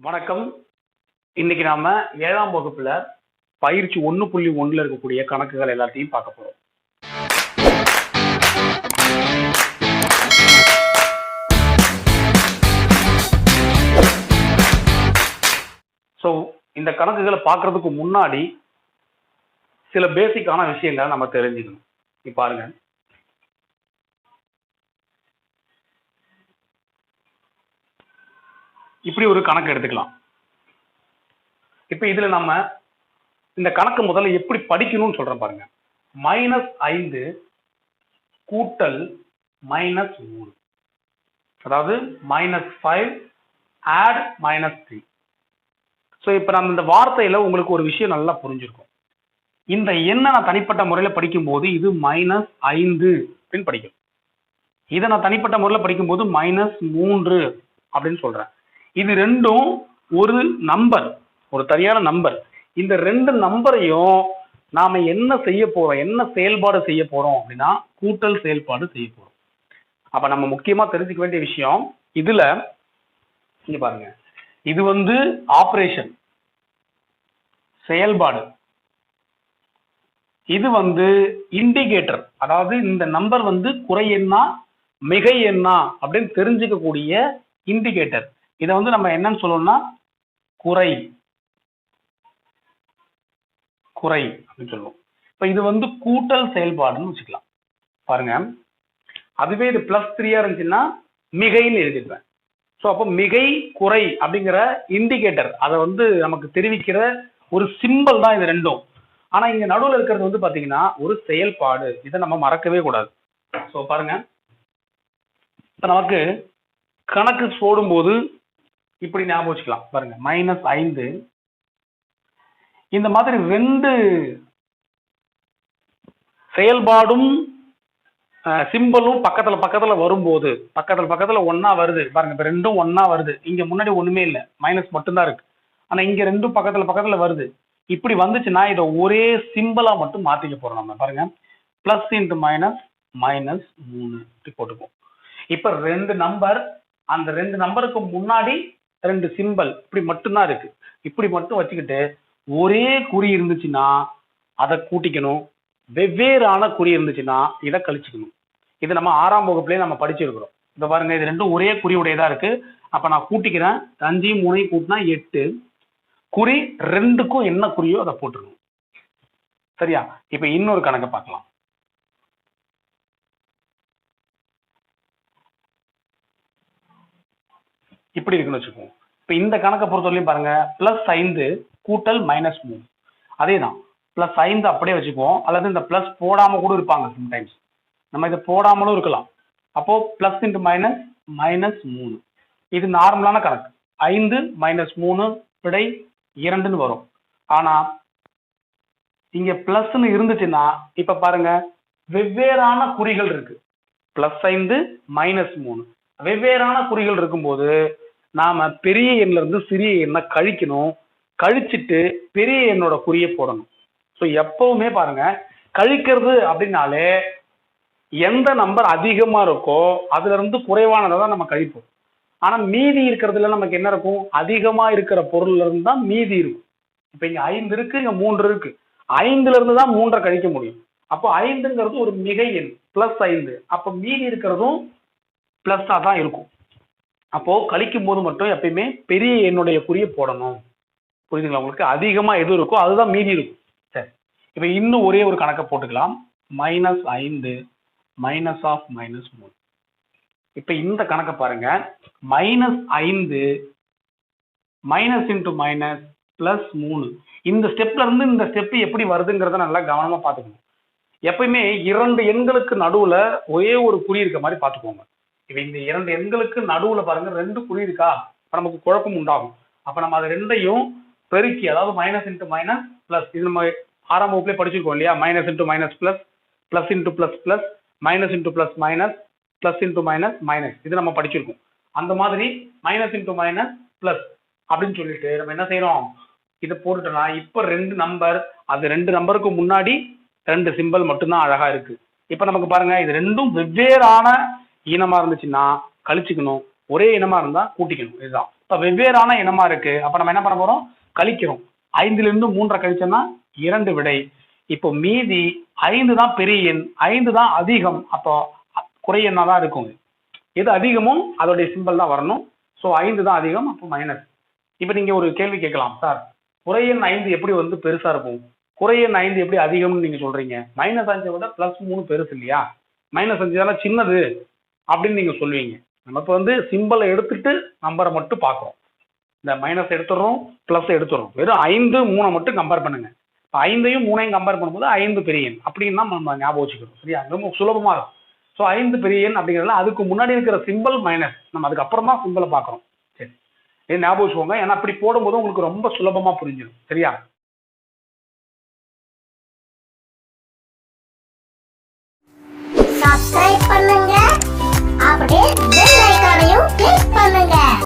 வணக்கம். இன்னைக்கு நாம 7ஆம் வகுப்புல பயிற்சி 1.1ல இருக்கக்கூடிய கணக்குகள் எல்லாத்தையும் பார்க்க போறோம். ஸோ இந்த கணக்குகளை பார்க்கறதுக்கு முன்னாடி சில பேசிக்கான விஷயங்களை நம்ம தெரிஞ்சுக்கணும். இப்ப பாருங்க, இப்படி ஒரு கணக்கு எடுத்துக்கலாம். இப்ப இதுல நம்ம இந்த கணக்கு முதல்ல எப்படி படிக்கணும்னு சொல்றேன் பாருங்க. -5 கூட்டல் -3, அதாவது -5 add -3. ஸோ இப்ப நம்ம இந்த வார்த்தையில உங்களுக்கு ஒரு விஷயம் நல்லா புரிஞ்சிருக்கும். இந்த எண்ணை நான் தனிப்பட்ட முறையில படிக்கும்போது இது -5 அப்படின்னு படிக்கும். இதை நான் தனிப்பட்ட முறையில் படிக்கும்போது -3 அப்படின்னு சொல்றேன். இது ரெண்டும் ஒரு நம்பர், ஒரு சரியான நம்பர். இந்த ரெண்டு நம்பரையும் நாம என்ன செய்ய போறோம், என்ன செயல்பாடு செய்ய போறோம் அப்படின்னா கூட்டல் செயல்பாடு செய்ய போறோம். அப்ப நம்ம முக்கியமா தெரிஞ்சுக்க வேண்டிய விஷயம் இதுல இங்க பாருங்க, இது வந்து ஆபரேஷன் செயல்பாடு, இது வந்து இண்டிகேட்டர், அதாவது இந்த நம்பர் வந்து குறை எண்ணா மிகை எண்ணா அப்படின்னு தெரிஞ்சுக்கக்கூடிய இண்டிகேட்டர். இதை வந்து நம்ம என்னன்னு சொல்லணும்னா குறை குறை அப்படின்னு சொல்லுவோம். இப்ப இது வந்து கூட்டல் செயல்பாடுன்னு வச்சுக்கலாம். பாருங்க, அதுவே இது +3 இருந்துச்சுன்னா மிகைன்னு எழுதிருப்பேன். ஸோ அப்போ மிகை குறை அப்படிங்கிற இண்டிகேட்டர், அதை வந்து நமக்கு தெரிவிக்கிற ஒரு சிம்பிள் தான் இது ரெண்டும். ஆனா இங்க நடுவில் இருக்கிறது வந்து பாத்தீங்கன்னா ஒரு செயல்பாடு. இதை நம்ம மறக்கவே கூடாது. ஸோ பாருங்க, இப்ப நமக்கு கணக்கு போடும்போது இப்படி ஞாபகம் வச்சுக்கலாம். பாருங்க, -5 இந்த மாதிரி ரெண்டு செயல்பாடும் சிம்பிளும் பக்கத்துல வரும்போது பக்கத்துல ஒன்னா வருது பாருங்க. இப்ப ரெண்டும் ஒன்னா வருது. இங்க முன்னாடி ஒண்ணுமே இல்லை, மைனஸ் மட்டும்தான் இருக்கு. ஆனா இங்க ரெண்டும் பக்கத்துல வருது. இப்படி வந்துச்சுன்னா இதை ஒரே சிம்பிளா மட்டும் மாத்திக்க போறோம் நம்ம. பாருங்க, பிளஸ் இன்டு மைனஸ் -3 இப்படி போட்டுப்போம். இப்ப ரெண்டு நம்பர், அந்த ரெண்டு நம்பருக்கு முன்னாடி ரெண்டு சிம்பிள் இப்படி மட்டும்தான் இருக்கு. இப்படி மட்டும் வச்சுக்கிட்டு ஒரே குறி இருந்துச்சுன்னா அதை கூட்டிக்கணும், வெவ்வேறான குறி இருந்துச்சுன்னா இதை கழிச்சுக்கணும். இது நம்ம 6ஆம் வகுப்புலயே நம்ம படிச்சிருக்கிறோம். இப்ப பாருங்க, இது ரெண்டும் ஒரே குறியுடையதா இருக்கு. அப்ப நான் கூட்டிக்கிறேன். 5 3 கூட்டினா 8. குறி ரெண்டுக்கும் என்ன குறியோ அதை போட்டுருணும். சரியா? இப்ப இன்னொரு கணக்கை பார்க்கலாம். இப்படி இருக்குன்னு வச்சுக்கோங்க. இப்ப இந்த கணக்கை பொறுத்தவரையும் பாருங்க, +5 கூட்டல் -3. அதே தான், +5 அப்படியே வச்சுக்குவோம். அல்லது இந்த பிளஸ் போடாம கூட இருப்பாங்க சம்டைம்ஸ். நம்ம இதை போடாமலும் இருக்கலாம். அப்போ பிளஸ் இன்டு மைனஸ் -3. இது நார்மலான கணக்கு. 5 -3 விடை 2ன்னு வரும். ஆனா இங்க பிளஸ்ன்னு இருந்துச்சுன்னா இப்ப பாருங்க, வெவ்வேறான குறிகள் இருக்கு. +5 -3 வெவ்வேறான குறிகள் இருக்கும்போது நாம பெரிய எண்ல இருந்து சிறிய எண்ணை கழிக்கணும். கழிச்சிட்டு பெரிய எண்ணோட குறியை போடணும். ஸோ எப்பவுமே பாருங்க, கழிக்கிறது அப்படின்னாலே எந்த நம்பர் அதிகமா இருக்கோ அதுல இருந்து குறைவானதை தான் நம்ம கழிப்போம். ஆனா மீதி இருக்கிறதுல நமக்கு என்ன இருக்கும், அதிகமா இருக்கிற பொருள்ல இருந்து தான் மீதி இருக்கும். இப்ப இங்க 5 இருக்கு, இங்க 3 இருக்கு. 5ல இருந்து தான் 3 கழிக்க முடியும். அப்போ 5ங்கிறது ஒரு மிகை எண், +5. அப்ப மீதி இருக்கிறதும் பிளஸ்ஸா தான் இருக்கும். அப்போ கழிக்கும் போது மட்டும் எப்பயுமே பெரிய எண்ணுடைய குறியை போடணும். புரியுதுங்களா உங்களுக்கு? அதிகமா எது இருக்கோ அதுதான் மீதி இருக்கும். சரி, இப்ப இன்னும் ஒரே ஒரு கணக்கை போட்டுக்கலாம். -5 -3. இப்ப இந்த கணக்கை பாருங்க, -5 மைனஸ் இன்டு மைனஸ் +3. இந்த ஸ்டெப்ல இருந்து இந்த ஸ்டெப் எப்படி வருதுங்கிறத நல்லா கவனமா பார்த்துக்கணும். எப்பயுமே இரண்டு எண்களுக்கு நடுவுல ஒரே ஒரு குறி இருக்க மாதிரி பார்த்துக்கோங்க. இப்ப இந்த இரண்டு எண்களுக்கு நடுவுல பாருங்க ரெண்டு குறி இருக்கா, நமக்கு குழப்பம் உண்டாகும். அப்ப நம்ம அது ரெண்டையும் பெருக்கி, அதாவது மைனஸ் இன்டு மைனஸ் பிளஸ், இது நம்ம 6ஆம் வகுப்புல படிச்சிருக்கோம் இல்லையா? Minus into minus plus, plus into plus plus, minus into plus minus, plus into minus minus, இது நம்ம படிச்சிருக்கோம். அந்த மாதிரி மைனஸ் இன்டு மைனஸ் பிளஸ் அப்படின்னு சொல்லிட்டு நம்ம என்ன செய்யறோம், இதை போட்டுட்டோம்னா இப்ப ரெண்டு நம்பர், அது ரெண்டு நம்பருக்கு முன்னாடி ரெண்டு சிம்பிள் மட்டும்தான் அழகா இருக்கு. இப்ப நமக்கு பாருங்க, இது ரெண்டும் வெவ்வேறான இனமா இருந்துச்சுன்னா கழிச்சுக்கணும். ஒரே இனமா இருந்தா கூட்டிக்கணும். இதுதான். இப்ப வெவ்வேறான இனமா இருக்கு, அப்ப நம்ம என்ன பண்ண போறோம்? கழிக்கிறோம். 5ல இருந்து 3 கழிச்சோம்னா 2 விடை. இப்போ மீதி 5 தான் பெரிய எண், 5 தான் அதிகம், அப்போ குறை எண்ணா தான் இருக்கும். எது அதிகமோ அதோடைய சிம்பிள் தான் வரணும். ஸோ 5 தான் அதிகம், அப்போ மைனஸ். இப்போ நீங்க ஒரு கேள்வி கேட்கலாம், சார் குறை எண் 5 எப்படி வந்து பெருசா இருக்கும், குறை எண் 5 எப்படி அதிகம்னு நீங்க சொல்றீங்க? -5 விட +3 பெருசு இல்லையா? -5 தானே சின்னது அப்படின்னு நீங்க சொல்லுவீங்க. நம்ம இப்போ வந்து சிம்பிளை எடுத்துட்டு நம்பரை மட்டும் பார்க்குறோம். இந்த மைனஸ் எடுத்துடுறோம், பிளஸ் எடுத்துடுறோம். வெறும் 5 3 மட்டும் கம்பேர் பண்ணுங்க. 5ஐயும் 3ஐயும் கம்பேர் பண்ணும்போது 5 பெரிய எண் அப்படின்னு நம்ம ஞாபகம் வச்சுக்கிறோம். சரியா? ரொம்ப சுலபமா இருக்கும். ஸோ 5 பெரிய எண் அப்படிங்கிறதுல அதுக்கு முன்னாடி இருக்கிற சிம்பிள் மைனஸ், நம்ம அதுக்கப்புறம் தான் சிம்பிளை பார்க்குறோம். சரி, இது ஞாபகம் வச்சுக்கோங்க. ஏன்னா அப்படி போடும்போது உங்களுக்கு ரொம்ப சுலபமா புரிஞ்சிடும். சரியா? சப்ஸ்கிரைப் பண்ணுங்க, அப்படியே பெல் ஐகானையும் கிளிக் பண்ணுங்க.